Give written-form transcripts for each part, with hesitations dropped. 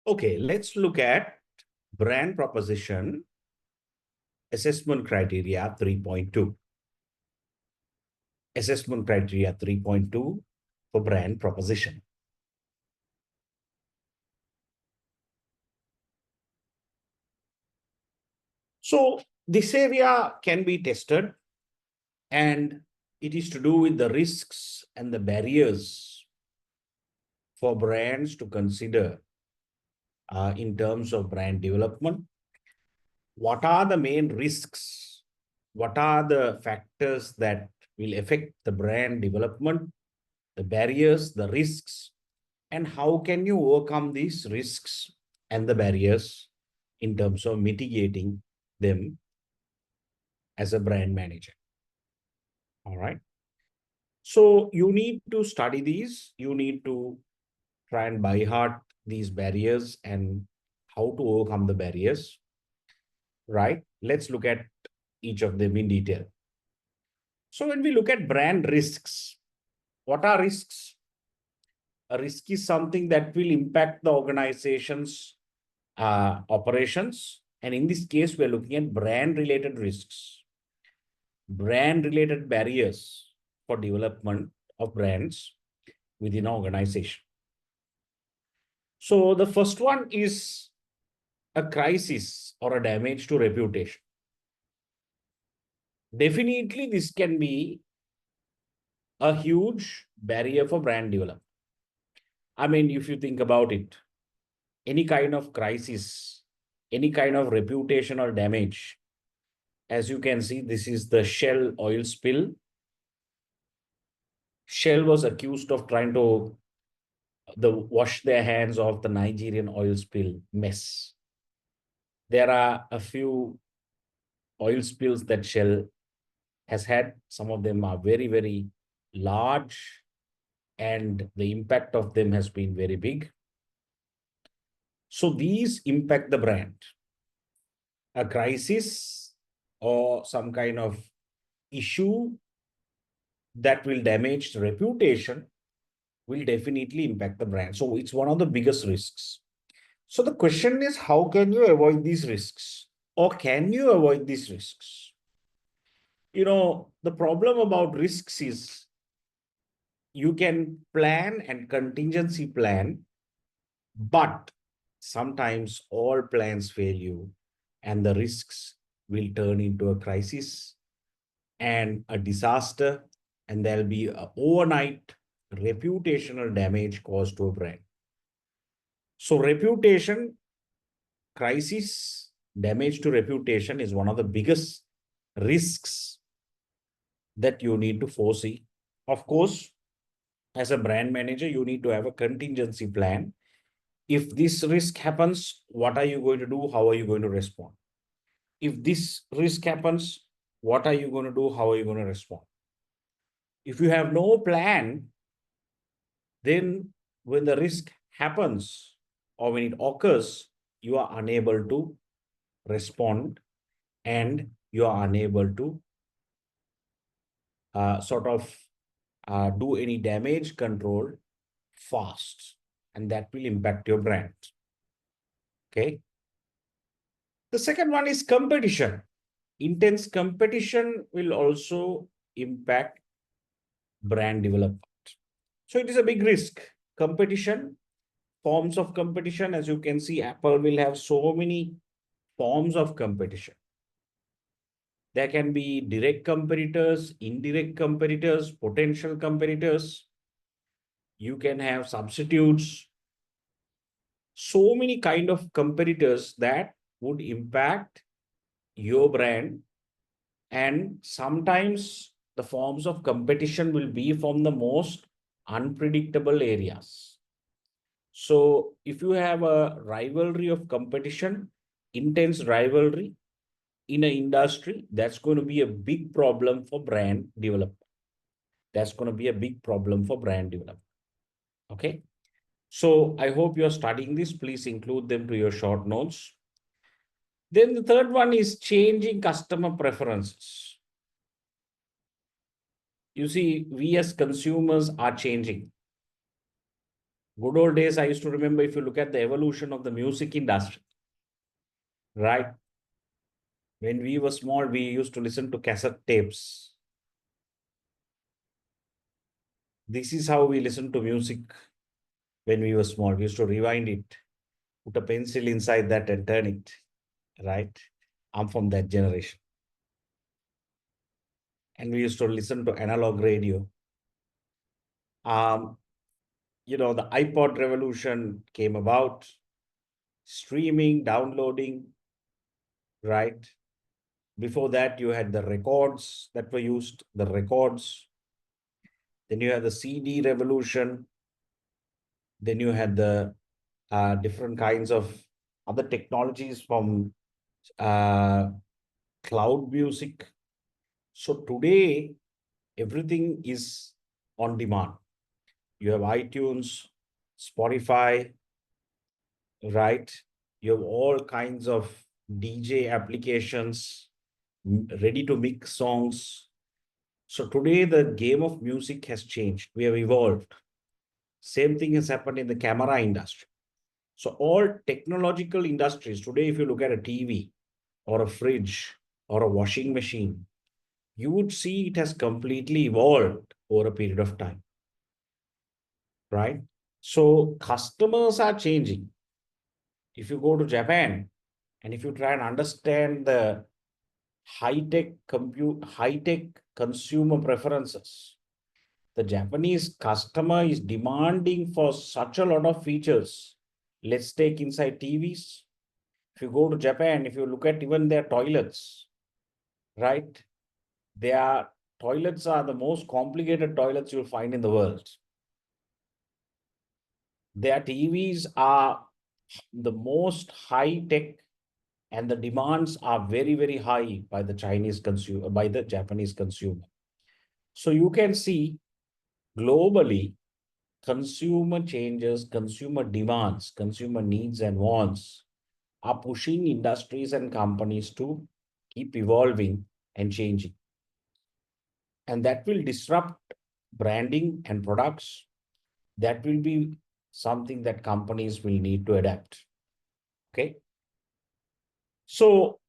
Okay, let's look at brand proposition assessment criteria 3.2. Assessment criteria 3.2 for brand proposition. So this area can be tested, and it is to do with the risks and the barriers for brands to consider in terms of brand development. What are the main risks? What are the factors that will affect the brand development, the barriers, the risks, and how can you overcome these risks and the barriers in terms of mitigating them as a brand manager? All right. So you need to study these. You need to try and by heart these barriers and how to overcome the barriers. Right. Let's look at each of them in detail. So when we look at brand risks, what are risks? A risk is something that will impact the organization's operations. And in this case, we're looking at brand related risks, brand related barriers for development of brands within an organization. So the first one is a crisis or a damage to reputation. Definitely, this can be a huge barrier for brand development. I mean, if you think about it, any kind of crisis, any kind of reputational damage, as you can see, this is the Shell oil spill. Shell was accused of trying to wash their hands of the Nigerian oil spill mess. There are a few oil spills that Shell has had. Some of them are very, very large, and the impact of them has been very big. So these impact the brand. A crisis or some kind of issue that will damage the reputation will definitely impact the brand. So it's one of the biggest risks. So the question is, how can you avoid these risks? Or can you avoid these risks? The problem about risks is you can plan and contingency plan, but sometimes all plans fail you and the risks will turn into a crisis and a disaster, and there'll be an overnight reputational damage caused to a brand. So reputation crisis, damage to reputation is one of the biggest risks that you need to foresee. Of course, as a brand manager, you need to have a contingency plan. If this risk happens, what are you going to do? How are you going to respond? If this risk happens, what are you going to do? How are you going to respond? If you have no plan, then when the risk happens or when it occurs, you are unable to respond and you are unable to do any damage control fast, and that will impact your brand. Okay. The second one is competition. Intense competition will also impact brand development. So it is a big risk. Competition, forms of competition, as you can see, Apple will have so many forms of competition. There can be direct competitors, indirect competitors, potential competitors. You can have substitutes. So many kind of competitors that would impact your brand. And sometimes the forms of competition will be from the most unpredictable areas. So if you have a rivalry of competition, intense rivalry in an industry, that's going to be a big problem for brand development. That's going to be a big problem for brand development. Okay. So I hope you're studying this. Please include them to your short notes. Then the third one is changing customer preferences. You see, we as consumers are changing. Good old days, I used to remember, if you look at the evolution of the music industry, right? When we were small, we used to listen to cassette tapes. This is how we listened to music when we were small. We used to rewind it, put a pencil inside that and turn it, right? I'm from that generation. And we used to listen to analog radio. Um, the iPod revolution came about, streaming, downloading, right? Before that, you had the records that were used, the records. Then you had the CD revolution. Then you had the different kinds of other technologies from uh, cloud music. So today, everything is on demand. You have iTunes, Spotify, right? You have all kinds of DJ applications ready to mix songs. So today, the game of music has changed. We have evolved. Same thing has happened in the camera industry. So all technological industries today, if you look at a TV or a fridge or a washing machine, you would see it has completely evolved over a period of time, right? So customers are changing. If you go to Japan and if you try and understand the high-tech consumer preferences, the Japanese customer is demanding for such a lot of features. Let's take inside TVs. If you go to Japan, if you look at even their toilets, right? Their toilets are the most complicated toilets you'll find in the world. Their TVs are the most high tech, and the demands are very, very high by the Chinese consumer, by the Japanese consumer. So you can see globally, consumer changes, consumer demands, consumer needs and wants are pushing industries and companies to keep evolving and changing. And that will disrupt branding and products. That will be something that companies will need to adapt. Okay. So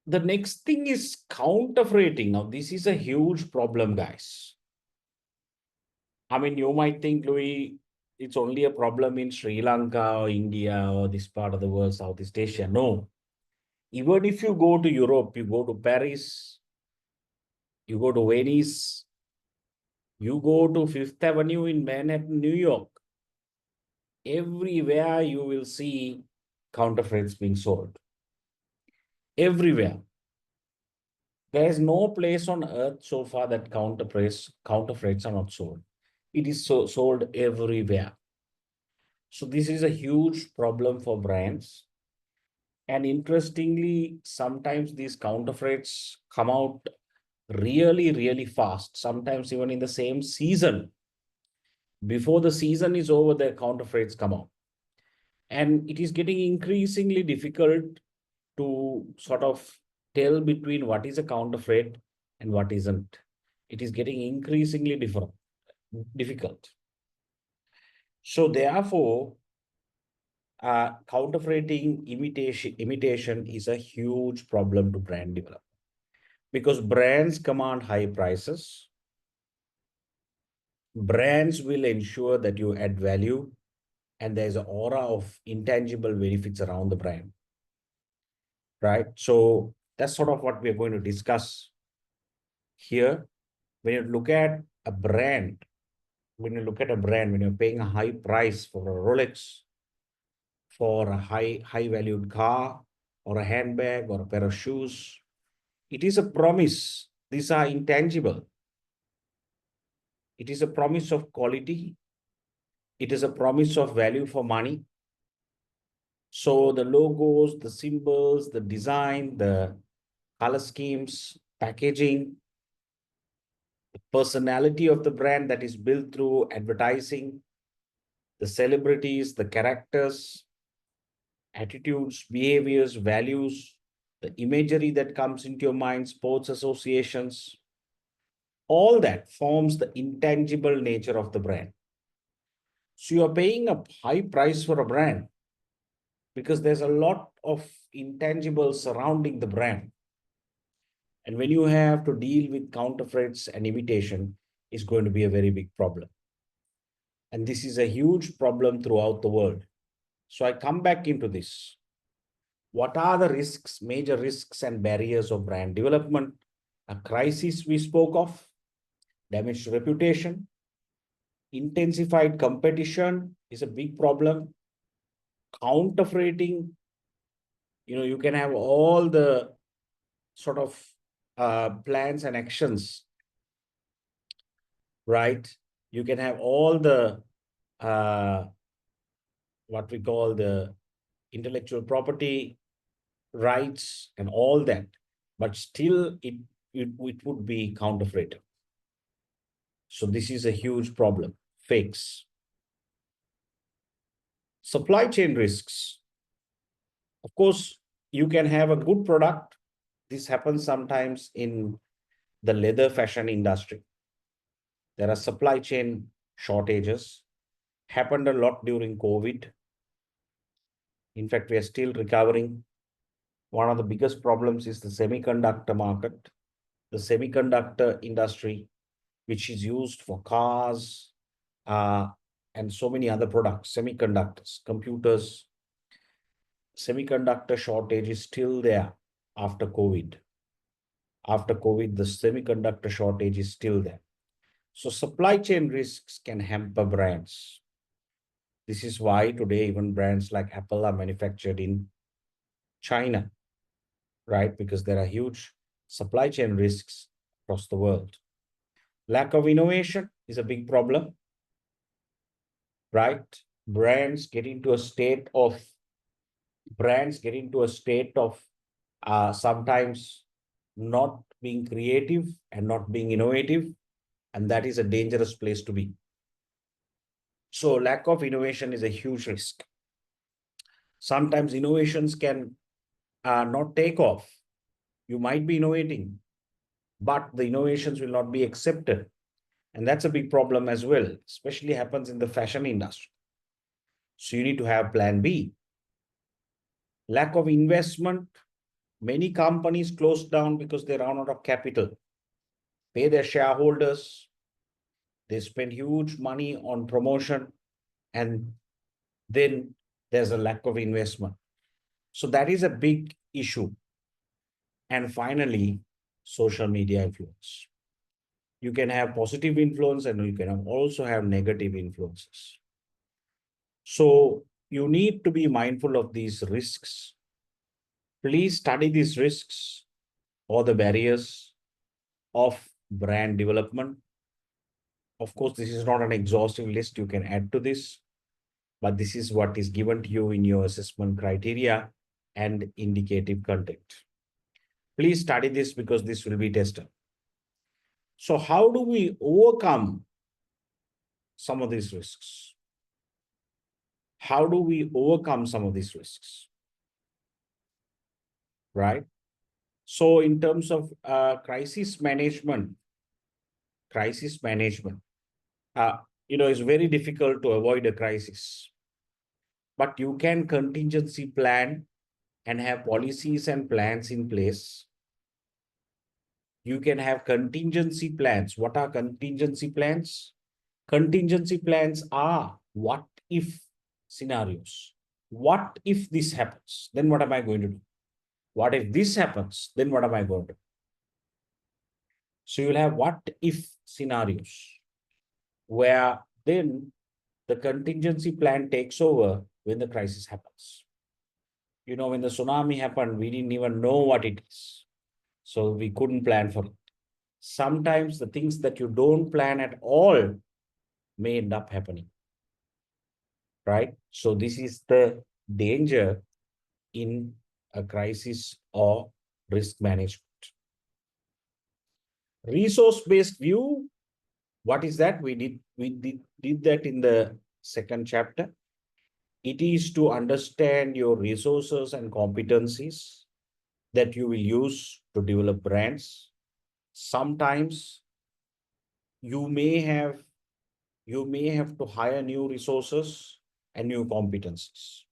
the next thing is counterfeiting. Now, this is a huge problem, guys. I mean, you might think, Louis, it's only a problem in Sri Lanka or India or this part of the world, Southeast Asia. No. Even if you go to Europe, you go to Paris, you go to Venice, you go to Fifth Avenue in Manhattan, New York, everywhere you will see counterfeits being sold. Everywhere. There is no place on earth so far that counterfeits are not sold. It is sold everywhere. So this is a huge problem for brands. And interestingly, sometimes these counterfeits come out really, really fast. Sometimes even in the same season. Before the season is over, the counterfeits come out. And it is getting increasingly difficult to sort of tell between what is a counterfeit and what isn't. It is getting increasingly difficult. So therefore, counterfeiting imitation is a huge problem to brand development because brands command high prices. Brands will ensure that you add value and there's an aura of intangible benefits around the brand, right? So that's sort of what we're going to discuss here. When you look at a brand, when you're paying a high price for a Rolex, for a high valued car, or a handbag, or a pair of shoes, it is a promise. These are intangible. It is a promise of quality. It is a promise of value for money. So the logos, the symbols, the design, the color schemes, packaging, the personality of the brand that is built through advertising, the celebrities, the characters, attitudes, behaviors, values, the imagery that comes into your mind, sports associations, all that forms the intangible nature of the brand. So you're paying a high price for a brand because there's a lot of intangibles surrounding the brand. And when you have to deal with counterfeits and imitation, it's going to be a very big problem. And this is a huge problem throughout the world. So I come back into this. What are the risks, major risks and barriers of brand development? A crisis we spoke of, damaged reputation, intensified competition is a big problem. Counterfeiting, you can have all the sort of plans and actions, right? You can have all the uh, what we call the intellectual property rights and all that, but still it would be counterfeit. So this is a huge problem. Fakes. Supply chain risks. Of course, you can have a good product. This happens sometimes in the leather fashion industry. There are supply chain shortages. Happened a lot during COVID. In fact, we are still recovering. One of the biggest problems is the semiconductor market. The semiconductor industry, which is used for cars and so many other products, semiconductors, computers. Semiconductor shortage is still there after COVID. After COVID, the semiconductor shortage is still there. So supply chain risks can hamper brands. This is why today even brands like Apple are manufactured in China, right? Because there are huge supply chain risks across the world. Lack of innovation is a big problem, right? Brands get into a state of sometimes not being creative and not being innovative, and that is a dangerous place to be. So lack of innovation is a huge risk. Sometimes innovations can not take off. You might be innovating, but the innovations will not be accepted. And that's a big problem as well, especially happens in the fashion industry. So you need to have plan B. Lack of investment. Many companies close down because they run out of capital. Pay their shareholders. They spend huge money on promotion, and then there's a lack of investment. So that is a big issue. And finally, social media influence. You can have positive influence and you can also have negative influences. So you need to be mindful of these risks. Please study these risks or the barriers of brand development. Of course, this is not an exhaustive list. You can add to this, but this is what is given to you in your assessment criteria and indicative content. Please study this because this will be tested. So how do we overcome some of these risks? How do we overcome some of these risks? Right? So in terms of crisis management, uh, it's very difficult to avoid a crisis, but you can contingency plan and have policies and plans in place. You can have contingency plans. What are contingency plans? Contingency plans are what if scenarios. What if this happens? Then what am I going to do? What if this happens? Then what am I going to do? So you'll have what if scenarios where then the contingency plan takes over when the crisis happens. When the tsunami happened, we didn't even know what it is. So we couldn't plan for it. Sometimes the things that you don't plan at all may end up happening, right? So this is the danger in a crisis or risk management. Resource-based view, what is that? We did that in the second chapter. It is to understand your resources and competencies that you will use to develop brands. Sometimes you may have you may have to hire new resources and new competencies,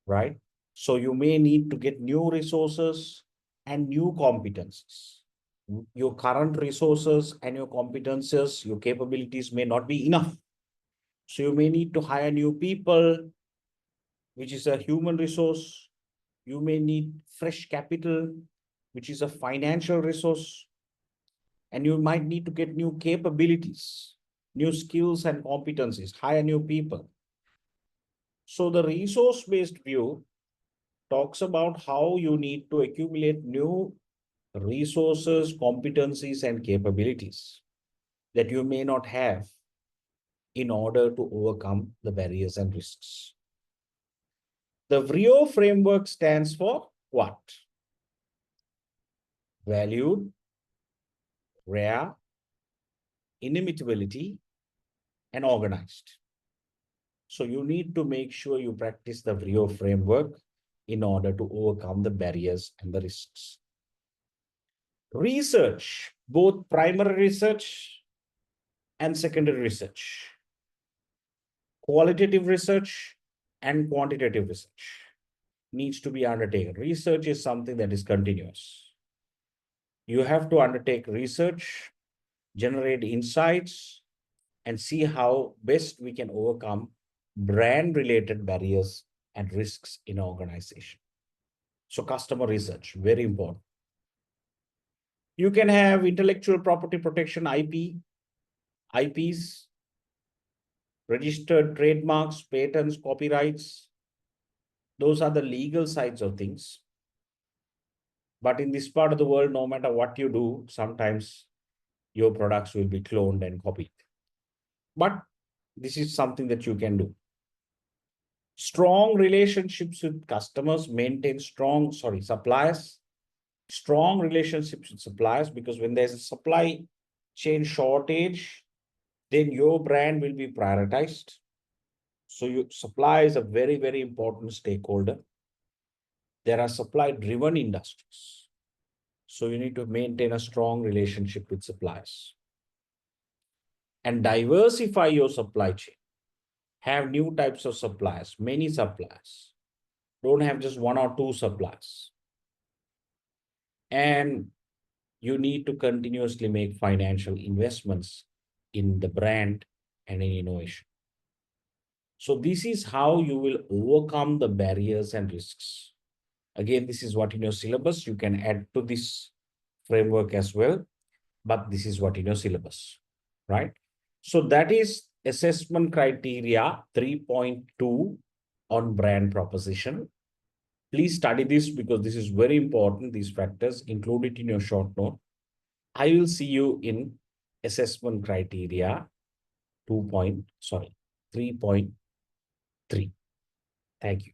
right? So you may need to get new resources and new competencies. Your current resources and your competences, your capabilities may not be enough. So you may need to hire new people, which is a human resource. You may need fresh capital, which is a financial resource. And you might need to get new capabilities, new skills and competencies, hire new people. So the resource-based view talks about how you need to accumulate new resources, competencies, and capabilities that you may not have in order to overcome the barriers and risks. The VRIO framework stands for what? Valued, rare, inimitability, and organized. So you need to make sure you practice the VRIO framework in order to overcome the barriers and the risks. Research, both primary research and secondary research, qualitative research and quantitative research needs to be undertaken. Research is something that is continuous. You have to undertake research, generate insights, and see how best we can overcome brand-related barriers and risks in an organization. So customer research, very important. You can have intellectual property protection, IPs, registered trademarks, patents, copyrights. Those are the legal sides of things. But in this part of the world, no matter what you do, sometimes your products will be cloned and copied. But this is something that you can do. Strong relationships with customers, maintain suppliers, strong relationships with suppliers, because when there's a supply chain shortage, then your brand will be prioritized. So your supply is a very, very important stakeholder. There are supply-driven industries. So you need to maintain a strong relationship with suppliers. And diversify your supply chain. Have new types of suppliers, many suppliers. Don't have just one or two suppliers. And you need to continuously make financial investments in the brand and in innovation. So this is how you will overcome the barriers and risks. Again, this is what in your syllabus. You can add to this framework as well, but this is what in your syllabus, right? So that is assessment criteria 3.2 on brand proposition. Please study this because this is very important. These factors, include it in your short note. I will see you in assessment criteria 3.3. Thank you.